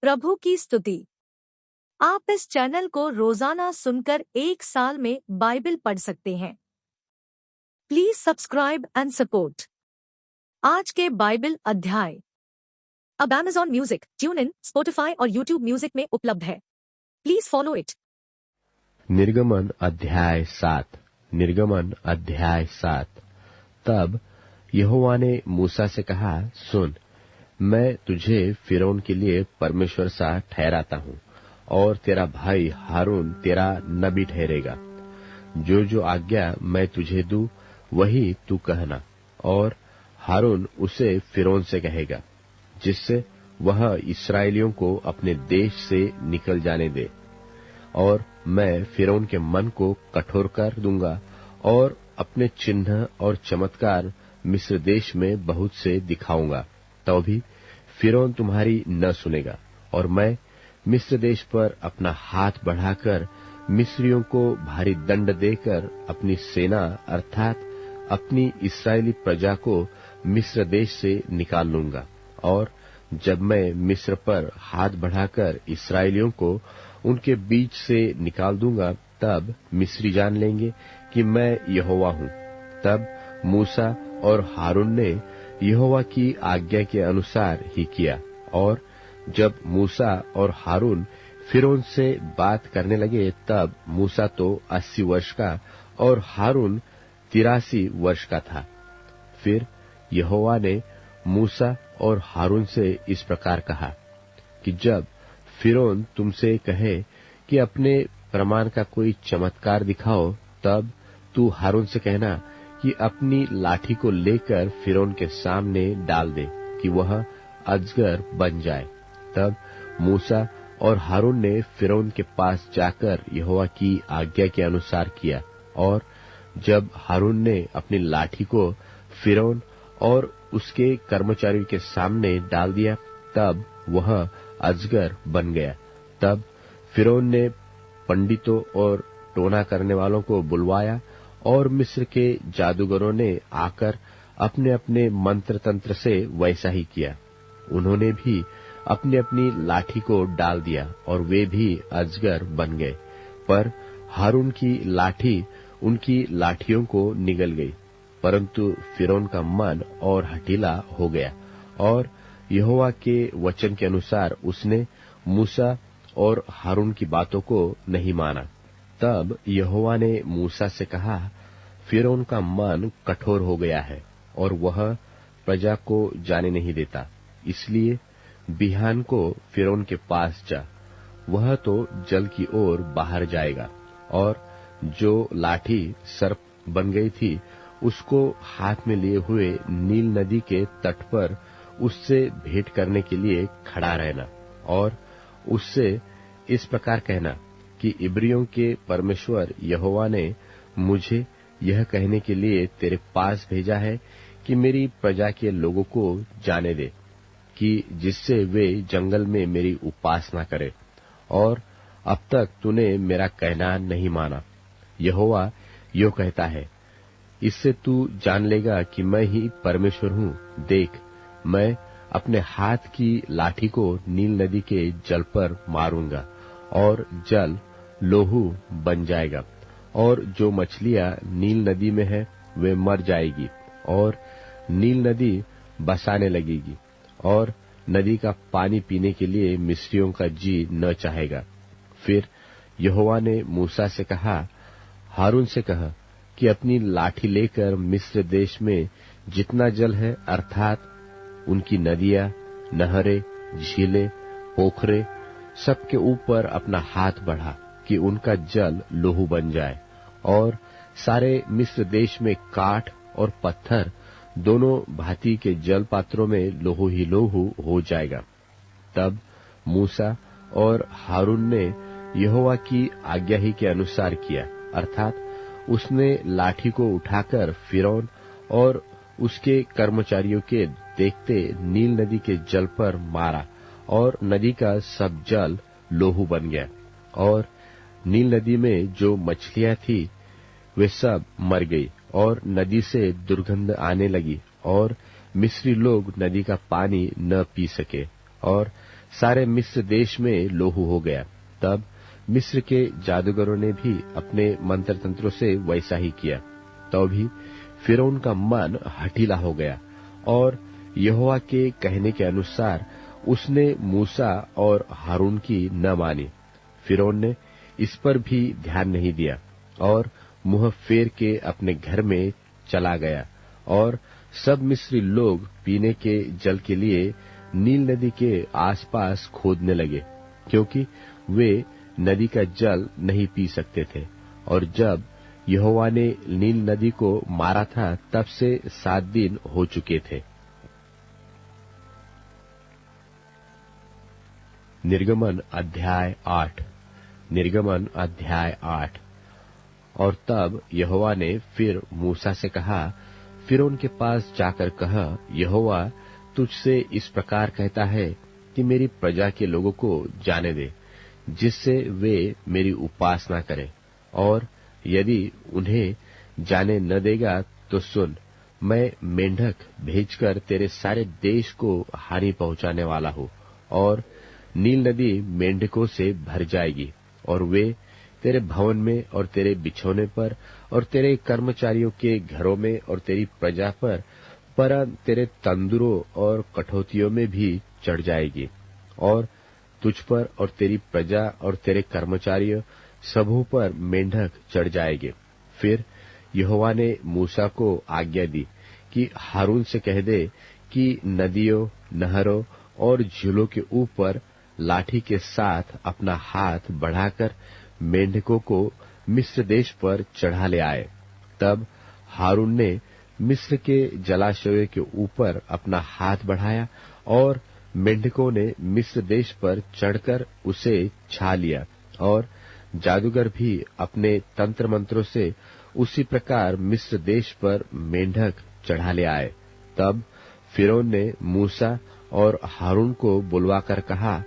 प्रभु की स्तुति। आप इस चैनल को रोजाना सुनकर 1 साल में बाइबल पढ़ सकते हैं। Please subscribe and support. आज के बाइबल अध्याय अब Amazon music, tune in, Spotify और यूट्यूब म्यूजिक में उपलब्ध है। Please follow it. निर्गमन अध्याय 7। निर्गमन अध्याय 7। तब यहोवा ने मूसा से कहा, सुन, मैं तुझे फिरौन के लिए परमेश्वर सा ठहराता हूँ, और तेरा भाई हारून तेरा नबी ठहरेगा। जो जो आज्ञा मैं तुझे दूं वही तू कहना, और हारून उसे फिरौन से कहेगा, जिससे वह इस्राएलियों को अपने देश से निकल जाने दे। और मैं फिरौन के मन को कठोर कर दूंगा, और अपने चिन्ह और चमत्कार मिस्र देश में बहुत से दिखाऊंगा। तो भी फिरौन तुम्हारी न सुनेगा, और मैं मिस्र देश पर अपना हाथ बढ़ाकर मिस्रियों को भारी दंड देकर अपनी सेना अर्थात अपनी इस्राएली प्रजा को मिस्र देश से निकाल लूंगा। और जब मैं मिस्र पर हाथ बढ़ाकर इस्राएलियों को उनके बीच से निकाल दूंगा, तब मिस्री जान लेंगे कि मैं यहोवा हूँ। तब मूसा और हारून ने यहोवा की आज्ञा के अनुसार ही किया। और जब मूसा और हारून फिरौन से बात करने लगे, तब मूसा तो 80 वर्ष का और हारून 83 वर्ष का था। फिर यहोवा ने मूसा और हारून से इस प्रकार कहा कि जब फिरौन तुमसे कहे कि अपने प्रमाण का कोई चमत्कार दिखाओ, तब तू हारून से कहना कि अपनी लाठी को लेकर फिरौन के सामने डाल दे कि वह अजगर बन जाए। तब मूसा और हारून ने फिरौन के पास जाकर यहोवा की आज्ञा के अनुसार किया। और जब हारून ने अपनी लाठी को फिरौन और उसके कर्मचारियों के सामने डाल दिया, तब वह अजगर बन गया। तब फिरौन ने पंडितों और टोना करने वालों को बुलवाया, और मिस्र के जादूगरों ने आकर अपने अपने मंत्र तंत्र से वैसा ही किया। उन्होंने भी अपनी अपनी लाठी को डाल दिया, और वे भी अजगर बन गए। पर हारून की लाठी उनकी लाठियों को निगल गई। परंतु फिरौन का मन और हठीला हो गया, और यहोवा के वचन के अनुसार उसने मूसा और हारून की बातों को नहीं माना। तब यहोवा ने मूसा से कहा, फिरौन का मन कठोर हो गया है, और वह प्रजा को जाने नहीं देता। इसलिए बिहान को फिरौन के पास जा, वह तो जल की ओर बाहर जाएगा, और जो लाठी सर्प बन गई थी उसको हाथ में लिए हुए नील नदी के तट पर उससे भेंट करने के लिए खड़ा रहना, और उससे इस प्रकार कहना कि इब्रियों के परमेश्वर यहोवा ने मुझे यह कहने के लिए तेरे पास भेजा है कि मेरी प्रजा के लोगों को जाने दे, कि जिससे वे जंगल में मेरी उपासना करें। और अब तक तूने मेरा कहना नहीं माना। यहोवा यो कहता है, इससे तू जान लेगा कि मैं ही परमेश्वर हूँ। देख, मैं अपने हाथ की लाठी को नील नदी के जल पर मारूंगा, और जल लोहू बन जाएगा, और जो मछलियां नील नदी में है वे मर जाएगी, और नील नदी बसाने लगेगी, और नदी का पानी पीने के लिए मिस्रियों का जी न चाहेगा। फिर यहोवा ने मूसा से कहा, हारून से कह कि अपनी लाठी लेकर मिस्र देश में जितना जल है अर्थात उनकी नदियां, नहरें, झीलें, पोखरे सबके ऊपर अपना हाथ बढ़ा कि उनका जल लोहू बन जाए, और सारे मिस्र देश में काठ और पत्थर दोनों भांति के जल पात्रों में लोहू ही लोहू हो जाएगा। तब मूसा और हारून ने यहोवा की आज्ञा ही के अनुसार किया, अर्थात उसने लाठी को उठाकर फिरौन और उसके कर्मचारियों के देखते नील नदी के जल पर मारा, और नदी का सब जल लोहू बन गया। और नील नदी में जो मछलियां थी वे सब मर गई, और नदी से दुर्गंध आने लगी, और मिस्री लोग नदी का पानी न पी सके। और सारे मिस्र देश में लोहू हो गया। तब मिस्र के जादूगरों ने भी अपने मंत्र तंत्रों से वैसा ही किया। तो भी फिरौन का मन हठीला हो गया और यहोवा के कहने के अनुसार उसने मूसा और हारून की न मानी। फिरौन ने इस पर भी ध्यान नहीं दिया और मुंह फेर के अपने घर में चला गया। और सब मिस्री लोग पीने के जल के लिए नील नदी के आसपास खोदने लगे, क्योंकि वे नदी का जल नहीं पी सकते थे। और जब यहोवा ने नील नदी को मारा था, तब से 7 दिन हो चुके थे। निर्गमन अध्याय 8। निर्गमन अध्याय 8। और तब यहोवा ने फिर मूसा से कहा, फिरौन के पास जाकर कह, यहोवा तुझसे इस प्रकार कहता है कि मेरी प्रजा के लोगों को जाने दे, जिससे वे मेरी उपासना करें। और यदि उन्हें जाने न देगा तो सुन, मैं मेंढक भेजकर तेरे सारे देश को हानि पहुंचाने वाला हूं। और नील नदी मेंढकों से भर जाएगी, और वे तेरे भवन में और तेरे बिछौने पर और तेरे कर्मचारियों के घरों में और तेरी प्रजा पर तेरे तंदूरों और कठौतियों में भी चढ़ जाएगी। और तुझ पर और तेरी प्रजा और तेरे कर्मचारियों सबों पर मेंढक चढ़ जाएंगे। फिर यहोवा ने मूसा को आज्ञा दी कि हारून से कह दे कि नदियों, नहरों और झीलों के ऊपर लाठी के साथ अपना हाथ बढ़ाकर मेंढकों को मिस्र देश पर चढ़ा ले आए। तब हारून ने मिस्र के जलाशयों के ऊपर अपना हाथ बढ़ाया और मेंढकों ने मिस्र देश पर चढ़कर उसे छा लिया। और जादूगर भी अपने तंत्र मंत्रों से उसी प्रकार मिस्र देश पर मेंढक चढ़ा ले आए। तब फिरौन ने मूसा और हारून को बुलवाकर कहा,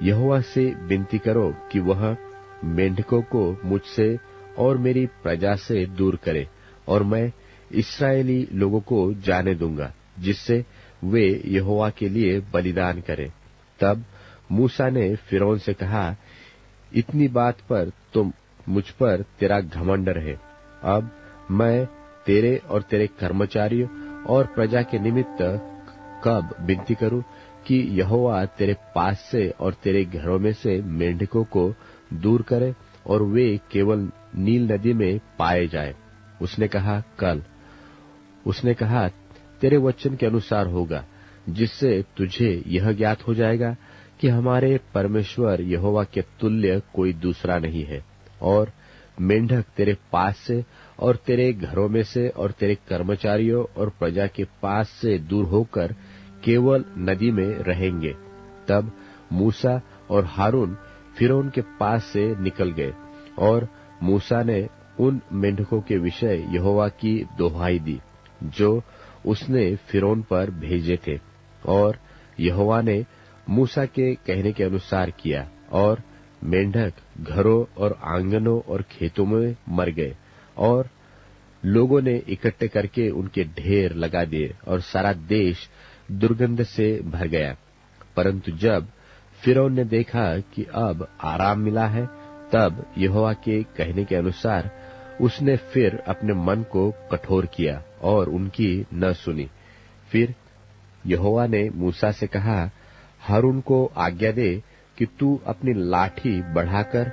यहोवा से विनती करो कि वह मेंढकों को मुझसे और मेरी प्रजा से दूर करे, और मैं इस्राएली लोगों को जाने दूंगा, जिससे वे यहोवा के लिए बलिदान करें। तब मूसा ने फिरौन से कहा, इतनी बात पर तो मुझ पर तेरा घमंड रहे। अब मैं तेरे और तेरे कर्मचारियों और प्रजा के निमित्त कब विनती करूं कि यहोवा तेरे पास से और तेरे घरों में से मेंढकों को दूर करे और वे केवल नील नदी में पाए जाएं। उसने कहा, कल। उसने कहा, तेरे वचन के अनुसार होगा, जिससे तुझे यह ज्ञात हो जाएगा कि हमारे परमेश्वर यहोवा के तुल्य कोई दूसरा नहीं है। और मेंढक तेरे पास से और तेरे घरों में से और तेरे कर्मचारियों और प्रजा के पास से दूर होकर केवल नदी में रहेंगे। तब मूसा और हारून फिरौन के पास से निकल गए, और मूसा ने उन मेंढकों के विषय यहोवा की दोहाई दी जो उसने फिरौन पर भेजे थे। और यहोवा ने मूसा के कहने के अनुसार किया, और मेंढक घरों और आंगनों और खेतों में मर गए, और लोगों ने इकट्ठे करके उनके ढेर लगा दिए, और सारा देश दुर्गंध से भर गया। परंतु जब फिरौन ने देखा कि अब आराम मिला है, तब यहोवा के कहने के अनुसार उसने फिर अपने मन को कठोर किया और उनकी न सुनी। फिर यहोवा ने मूसा से कहा, हारून को आज्ञा दे कि तू अपनी लाठी बढ़ाकर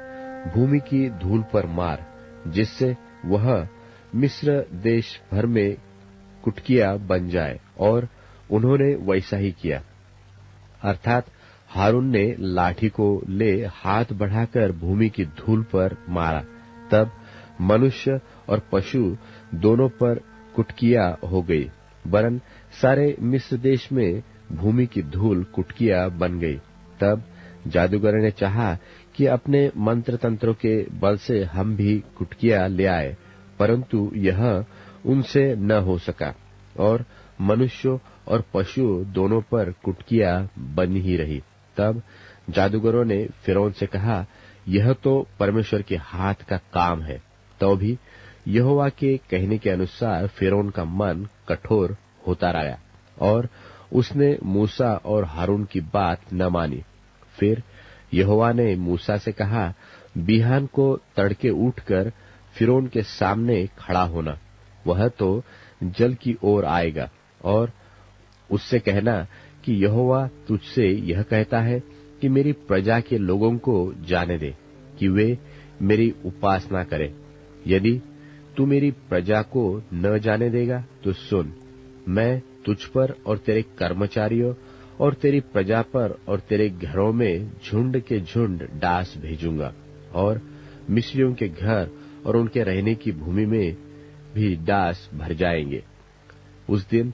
भूमि की धूल पर मार, जिससे वह मिस्र देश भर में कुटकिया बन जाए। और उन्होंने वैसा ही किया। अर्थात हारून ने लाठी को ले हाथ बढ़ाकर भूमि की धूल पर मारा। तब मनुष्य और पशु दोनों पर कुटकिया हो गई, वरन सारे मिस्र देश में भूमि की धूल कुटकिया बन गई। तब जादूगर ने चाहा कि अपने मंत्र तंत्रों के बल से हम भी कुटकिया ले आए, परंतु यह उनसे न हो सका, और मनुष्यों और पशु दोनों पर कुटकिया बनी ही रही। तब जादूगरों ने फिरौन से कहा, यह तो परमेश्वर के हाथ का काम है। तो भी यहोवा के कहने के अनुसार फिरौन का मन कठोर होता रहा, और उसने मूसा और हारून की बात न मानी। फिर यहोवा ने मूसा से कहा, बिहान को तड़के उठकर फिरौन के सामने खड़ा होना। वह तो जल की ओर आएगा और उससे कहना कि यहोवा तुझसे यह कहता है कि मेरी प्रजा के लोगों को जाने दे कि वे मेरी उपासना करें। यदि तू मेरी प्रजा को न जाने देगा तो सुन, मैं तुझ पर और तेरे कर्मचारियों और तेरी प्रजा पर और तेरे घरों में झुंड के झुंड डास भेजूंगा और मिस्रियों के घर और उनके रहने की भूमि में भी डास भर जाएंगे। उस दिन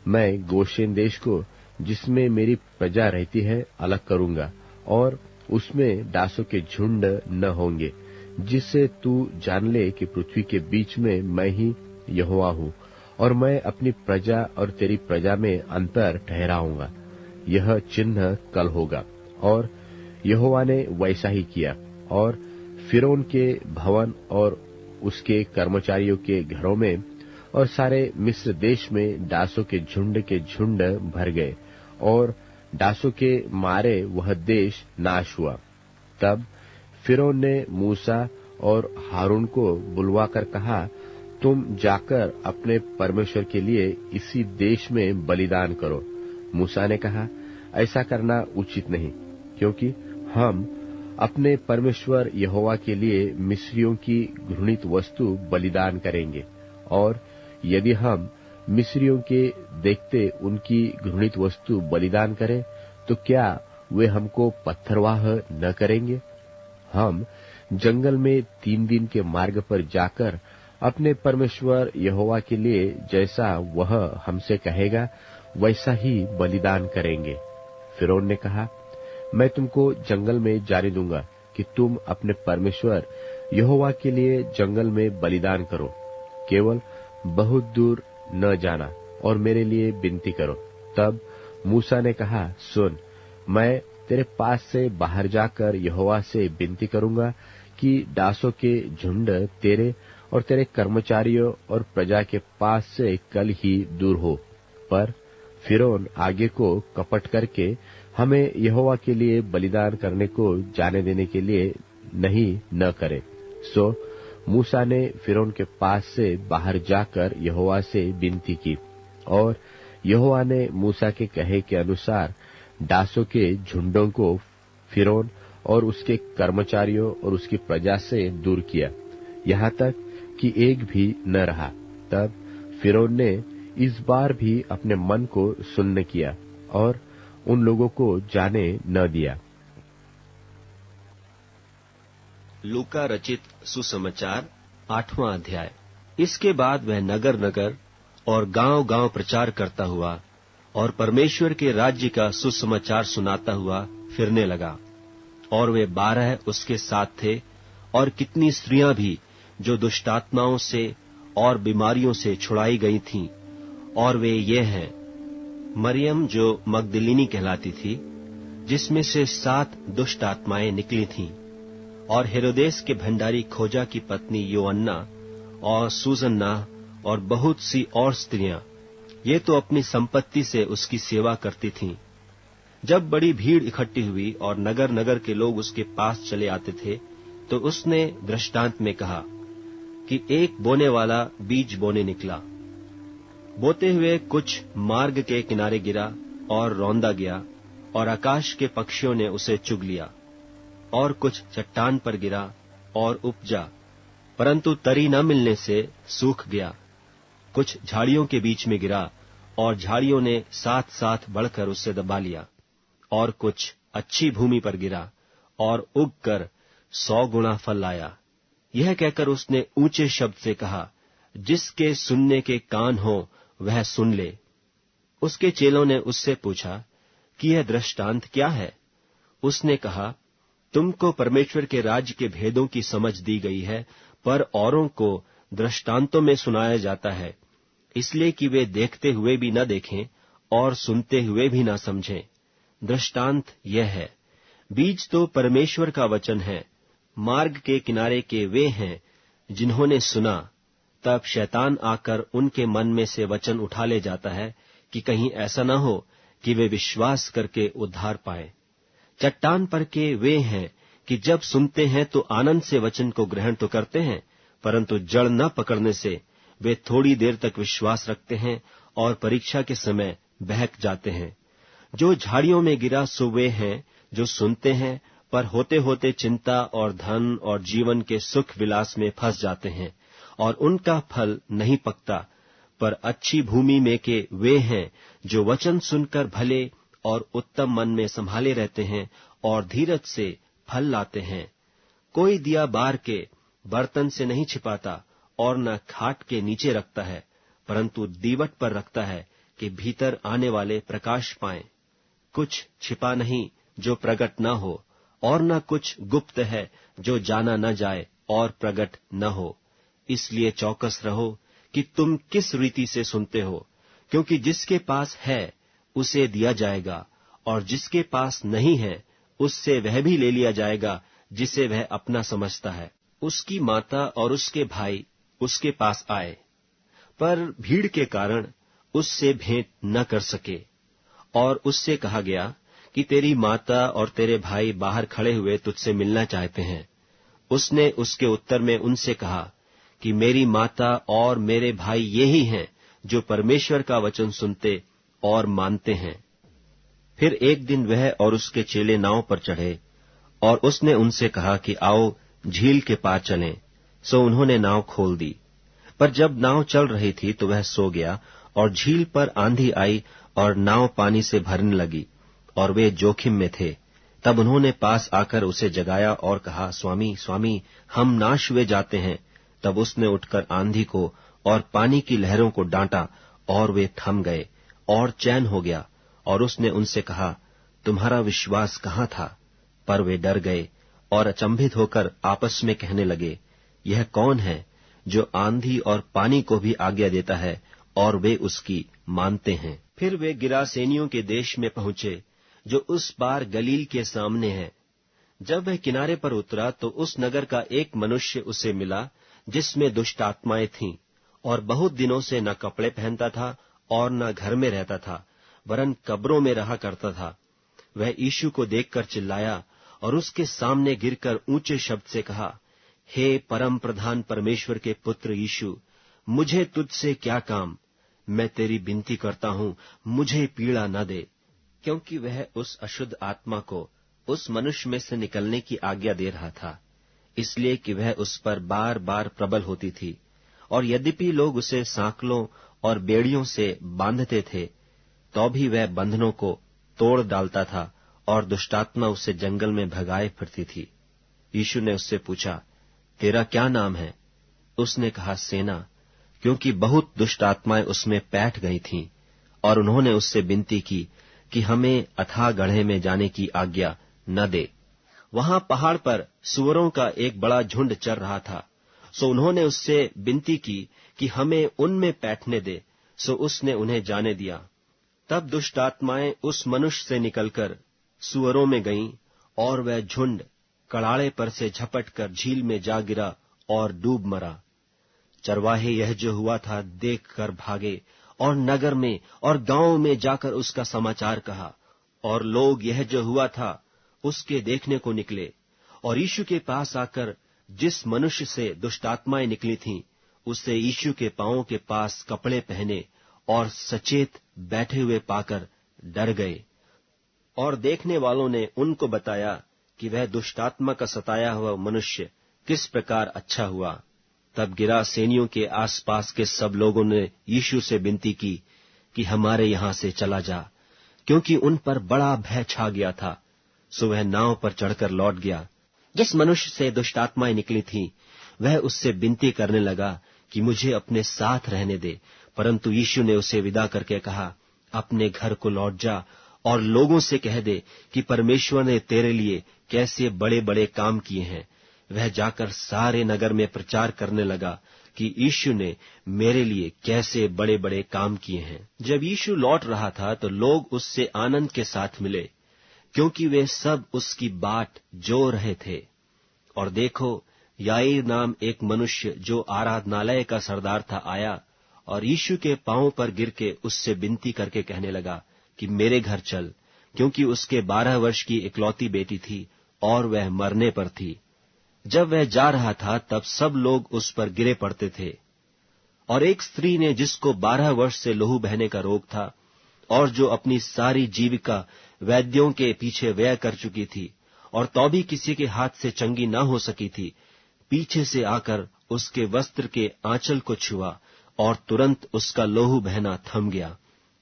मैं गोशेन देश को, जिसमें मेरी प्रजा रहती है, अलग करूंगा और उसमें डासों के झुंड न होंगे, जिससे तू जान ले कि पृथ्वी के बीच में मैं ही यहोवा हूँ और मैं अपनी प्रजा और तेरी प्रजा में अंतर ठहराऊंगा। यह चिन्ह कल होगा। और यहोवा ने वैसा ही किया और फिरौन के भवन और उसके कर्मचारियों के घरों में और सारे मिस्र देश में डासों के झुंड भर गए और डासों के मारे वह देश नाश हुआ। तब फिरौन ने मूसा और हारून को बुलवाकर कहा, तुम जाकर अपने परमेश्वर के लिए इसी देश में बलिदान करो। मूसा ने कहा, ऐसा करना उचित नहीं, क्योंकि हम अपने परमेश्वर यहोवा के लिए मिस्रियों की घृणित वस्तु बलिदान करेंगे, और यदि हम मिस्रियों के देखते उनकी घृणित वस्तु बलिदान करें तो क्या वे हमको पत्थरवाह न करेंगे? हम जंगल में 3 दिन के मार्ग पर जाकर अपने परमेश्वर यहोवा के लिए जैसा वह हमसे कहेगा वैसा ही बलिदान करेंगे। फिरौन ने कहा, मैं तुमको जंगल में जाने दूंगा कि तुम अपने परमेश्वर यहोवा के लिए जंगल में बलिदान करो। केवल बहुत दूर न जाना और मेरे लिए विनती करो। तब मूसा ने कहा, सुन, मैं तेरे पास से बाहर जाकर यहोवा से विनती करूंगा कि डासों के झुंड तेरे और तेरे कर्मचारियों और प्रजा के पास से कल ही दूर हो। पर फिरौन आगे को कपट करके हमें यहोवा के लिए बलिदान करने को जाने देने के लिए नहीं न करे। सो मूसा ने फिरौन के पास से बाहर जाकर यहोवा से विनती की, और यहोवा ने मूसा के कहे के अनुसार डासों के झुंडों को फिरौन और उसके कर्मचारियों और उसकी प्रजा से दूर किया, यहाँ तक कि एक भी न रहा। तब फिरौन ने इस बार भी अपने मन को सुन्न किया और उन लोगों को जाने न दिया। लूका रचित सुसमाचार 8वां अध्याय। इसके बाद वह नगर नगर और गांव गांव प्रचार करता हुआ और परमेश्वर के राज्य का सुसमाचार सुनाता हुआ फिरने लगा। और वे 12 उसके साथ थे, और कितनी स्त्रियां भी जो दुष्टात्माओं से और बीमारियों से छुड़ाई गई थीं। और वे ये हैं, मरियम जो मगदलिनी कहलाती थी, जिसमें से 7 दुष्ट आत्माएं निकली थीं, और हेरोदेस के भंडारी खोजा की पत्नी योअन्ना और सुसन्ना और बहुत सी और स्त्रियां, ये तो अपनी संपत्ति से उसकी सेवा करती थीं। जब बड़ी भीड़ इकट्ठी हुई और नगर नगर के लोग उसके पास चले आते थे, तो उसने दृष्टांत में कहा कि एक बोने वाला बीज बोने निकला। बोते हुए कुछ मार्ग के किनारे गिरा और रौंदा गया, और आकाश के पक्षियों ने उसे चुग लिया। और कुछ चट्टान पर गिरा और उपजा, परंतु तरी न मिलने से सूख गया। कुछ झाड़ियों के बीच में गिरा, और झाड़ियों ने साथ साथ बढ़कर उसे दबा लिया। और कुछ अच्छी भूमि पर गिरा और उगकर 100 गुना फल लाया। यह कहकर उसने ऊंचे शब्द से कहा, जिसके सुनने के कान हो वह सुन ले। उसके चेलों ने उससे पूछा कि यह दृष्टांत क्या है? उसने कहा, तुमको परमेश्वर के राज्य के भेदों की समझ दी गई है, पर औरों को दृष्टांतों में सुनाया जाता है, इसलिए कि वे देखते हुए भी न देखें और सुनते हुए भी न समझें। दृष्टांत यह है, बीज तो परमेश्वर का वचन है। मार्ग के किनारे के वे हैं जिन्होंने सुना, तब शैतान आकर उनके मन में से वचन उठा ले जाता है कि कहीं ऐसा न हो कि वे विश्वास करके उद्धार पाएं। चट्टान पर के वे हैं कि जब सुनते हैं तो आनंद से वचन को ग्रहण तो करते हैं, परंतु जड़ न पकड़ने से वे थोड़ी देर तक विश्वास रखते हैं और परीक्षा के समय बहक जाते हैं। जो झाड़ियों में गिरा सो वे हैं जो सुनते हैं, पर होते होते चिंता और धन और जीवन के सुख विलास में फंस जाते हैं और उनका फल नहीं पकता। पर अच्छी भूमि में के वे हैं जो वचन सुनकर भले और उत्तम मन में संभाले रहते हैं और धीरज से फल लाते हैं। कोई दिया बार के बर्तन से नहीं छिपाता और न खाट के नीचे रखता है, परंतु दीवट पर रखता है कि भीतर आने वाले प्रकाश पाएं। कुछ छिपा नहीं जो प्रकट न हो, और न कुछ गुप्त है जो जाना न जाए और प्रकट न हो। इसलिए चौकस रहो कि तुम किस रीति से सुनते हो, क्योंकि जिसके पास है उसे दिया जाएगा, और जिसके पास नहीं है उससे वह भी ले लिया जाएगा जिसे वह अपना समझता है। उसकी माता और उसके भाई उसके पास आए, पर भीड़ के कारण उससे भेंट न कर सके, और उससे कहा गया कि तेरी माता और तेरे भाई बाहर खड़े हुए तुझसे मिलना चाहते हैं। उसने उसके उत्तर में उनसे कहा कि मेरी माता और मेरे भाई ये ही हैं जो परमेश्वर का वचन सुनते और मानते हैं। फिर एक दिन वह और उसके चेले नाव पर चढ़े, और उसने उनसे कहा कि आओ झील के पार चलें। सो उन्होंने नाव खोल दी। पर जब नाव चल रही थी तो वह सो गया, और झील पर आंधी आई और नाव पानी से भरने लगी, और वे जोखिम में थे। तब उन्होंने पास आकर उसे जगाया और कहा, स्वामी स्वामी, हम नाश हुए जाते हैं। तब उसने उठकर आंधी को और पानी की लहरों को डांटा, और वे थम गए और चैन हो गया। और उसने उनसे कहा, तुम्हारा विश्वास कहाँ था? पर वे डर गए और अचंभित होकर आपस में कहने लगे, यह कौन है जो आंधी और पानी को भी आज्ञा देता है और वे उसकी मानते हैं। फिर वे गिरासेनियों के देश में पहुंचे, जो उस पार गलील के सामने है। जब वह किनारे पर उतरा तो उस नगर का एक मनुष्य उसे मिला जिसमें दुष्ट आत्माएं थीं, और बहुत दिनों से न कपड़े पहनता था और न घर में रहता था, वरन कब्रों में रहा करता था। वह यीशु को देखकर चिल्लाया और उसके सामने गिरकर ऊंचे शब्द से कहा, हे परम प्रधान परमेश्वर के पुत्र यीशु, मुझे तुझसे क्या काम? मैं तेरी विनती करता हूं, मुझे पीड़ा न दे। क्योंकि वह उस अशुद्ध आत्मा को उस मनुष्य में से निकलने की आज्ञा दे रहा था, इसलिए कि वह उस पर बार बार प्रबल होती थी। और यद्यपि लोग उसे सांकलों और बेड़ियों से बांधते थे, तो भी वह बंधनों को तोड़ डालता था, और दुष्टात्मा उसे जंगल में भगाए फिरती थी। यीशु ने उससे पूछा, तेरा क्या नाम है? उसने कहा, सेना, क्योंकि बहुत दुष्ट आत्माएं उसमें बैठ गई थीं। और उन्होंने उससे विनती की कि हमें अथाह गड्ढे में जाने की आज्ञा न दे। वहां पहाड़ पर सूअरों का एक बड़ा झुंड चर रहा था। सो उन्होंने उससे विनती की कि हमें उनमें बैठने दे। सो उसने उन्हें जाने दिया। तब दुष्ट आत्माएं उस मनुष्य से निकलकर सूअरों में गईं, और वह झुंड कड़ाड़े पर से झपटकर झील में जा गिरा और डूब मरा। चरवाहे यह जो हुआ था देखकर भागे, और नगर में और गांव में जाकर उसका समाचार कहा। और लोग यह जो हुआ था उसके देखने को निकले, और यीशु के पास आकर जिस मनुष्य से दुष्टात्माएं निकली थीं, उसे यीशु के पांवों के पास कपड़े पहने और सचेत बैठे हुए पाकर डर गए। और देखने वालों ने उनको बताया कि वह दुष्टात्मा का सताया हुआ मनुष्य किस प्रकार अच्छा हुआ। तब गिरासेनियों के आसपास के सब लोगों ने यीशु से विनती की कि हमारे यहां से चला जा, क्योंकि उन पर बड़ा भय छा गया था। सो वह नाव पर चढ़कर लौट गया। जिस मनुष्य से दुष्टात्माएं निकली थीं, वह उससे विनती करने लगा कि मुझे अपने साथ रहने दे, परंतु यीशु ने उसे विदा करके कहा, अपने घर को लौट जा और लोगों से कह दे कि परमेश्वर ने तेरे लिए कैसे बड़े बड़े काम किए हैं। वह जाकर सारे नगर में प्रचार करने लगा कि यीशु ने मेरे लिए कैसे बड़े बड़े काम किए हैं। जब यीशु लौट रहा था तो लोग उससे आनंद के साथ मिले, क्योंकि वे सब उसकी बाट जो रहे थे। और देखो, याईर नाम एक मनुष्य जो आराधनालय का सरदार था आया, और यीशु के पांवों पर गिर के उससे विनती करके कहने लगा कि मेरे घर चल, क्योंकि उसके 12 वर्ष की इकलौती बेटी थी और वह मरने पर थी। जब वह जा रहा था तब सब लोग उस पर गिरे पड़ते थे। और एक स्त्री ने, जिसको 12 वर्ष से लहू बहने का रोग था और जो अपनी सारी जीविका वैद्यों के पीछे व्यय कर चुकी थी और तो भी किसी के हाथ से चंगी न हो सकी थी, पीछे से आकर उसके वस्त्र के आंचल को छुआ और तुरंत उसका लहू बहना थम गया।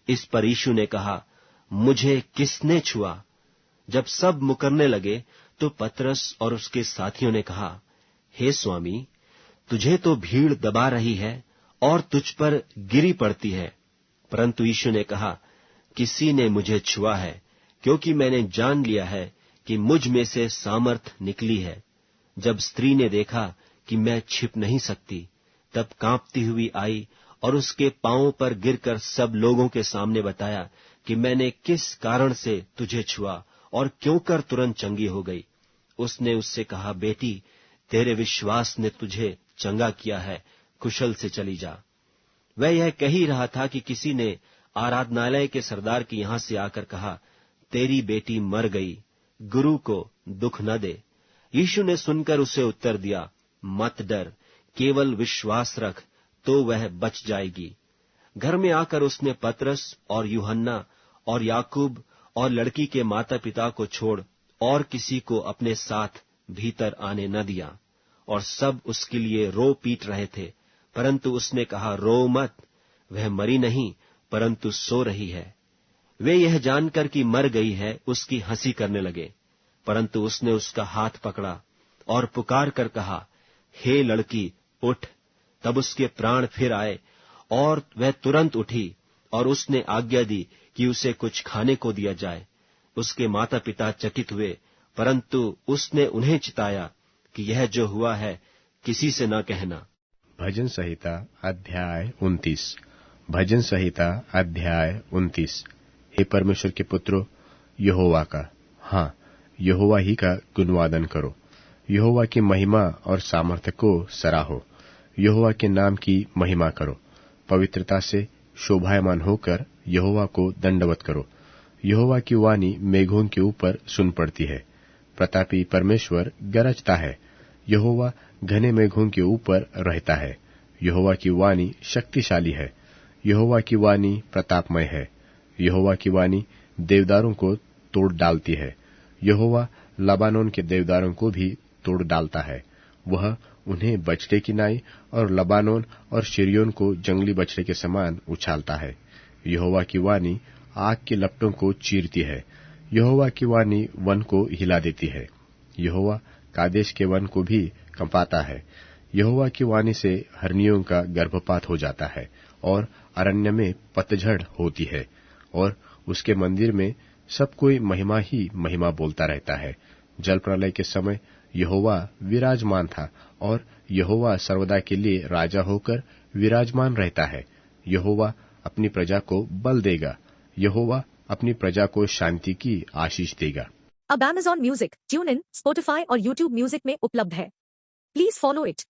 इस पर यीशु ने कहा, मुझे किसने छुआ? जब सब मुकरने लगे तो पतरस और उसके साथियों ने कहा, हे स्वामी, तुझे तो भीड़ दबा रही है और तुझ पर गिरी पड़ती है। परंतु यीशु ने कहा, किसी ने मुझे छुआ है, क्योंकि मैंने जान लिया है कि मुझ में से सामर्थ निकली है। जब स्त्री ने देखा कि मैं छिप नहीं सकती, तब कांपती हुई आई और उसके पांवों पर गिरकर सब लोगों के सामने बताया कि मैंने किस कारण से तुझे छुआ और क्यों कर तुरंत चंगी हो गई। उसने उससे कहा, बेटी, तेरे विश्वास ने तुझे चंगा किया है, कुशल से चली जा। वह यह कह ही रहा था कि किसी ने आराधनालय के सरदार के यहां से आकर कहा, तेरी बेटी मर गई, गुरु को दुख न दे। यीशु ने सुनकर उसे उत्तर दिया, मत डर, केवल विश्वास रख तो वह बच जाएगी। घर में आकर उसने पतरस और यूहन्ना और याकूब और लड़की के माता पिता को छोड़ और किसी को अपने साथ भीतर आने न दिया। और सब उसके लिए रो पीट रहे थे, परंतु उसने कहा, रो मत, वह मरी नहीं परंतु सो रही है। वे यह जानकर कि मर गई है उसकी हंसी करने लगे, परंतु उसने उसका हाथ पकड़ा और पुकार कर कहा, हे लड़की, उठ। तब उसके प्राण फिर आए और वह तुरंत उठी और उसने आज्ञा दी कि उसे कुछ खाने को दिया जाए। उसके माता पिता चकित हुए, परंतु उसने उन्हें चिताया कि यह जो हुआ है किसी से न कहना। भजन संहिता अध्याय 29। भजन संहिता अध्याय 29। हे परमेश्वर के पुत्रों, यहोवा का, हाँ, यहोवा ही का गुणवादन करो। यहोवा की महिमा और सामर्थ्य को सराहो। यहोवा के नाम की महिमा करो। पवित्रता से शोभायमान होकर यहोवा को दंडवत करो। यहोवा की वाणी मेघों के ऊपर सुन पड़ती है। प्रतापी परमेश्वर गरजता है। यहोवा घने मेघों के ऊपर रहता है। यहोवा की वाणी शक्तिशाली है। यहोवा की वाणी प्रतापमय है। यहोवा की वाणी देवदारों को तोड़ डालती है। यहोवा लबानोन के देवदारों को भी तोड़ डालता है। वह उन्हें बछड़े की नाई और लबानोन और शिरियोन को जंगली बछड़े के समान उछालता है। यहोवा की वाणी आग के लपटों को चीरती है। यहोवा की वाणी वन को हिला देती है। यहोवा कादेश के वन को भी कंपाता है। यहोवा की वाणी से हरनियों का गर्भपात हो जाता है और अरण्य में पतझड़ होती है, और उसके मंदिर में सब कोई महिमा ही महिमा बोलता रहता है। जल प्रलय के समय यहोवा विराजमान था, और यहोवा सर्वदा के लिए राजा होकर विराजमान रहता है। यहोवा अपनी प्रजा को बल देगा। यहोवा अपनी प्रजा को शांति की आशीष देगा। अब Amazon music, tune in, Spotify और यूट्यूब म्यूजिक में उपलब्ध है। Please follow it.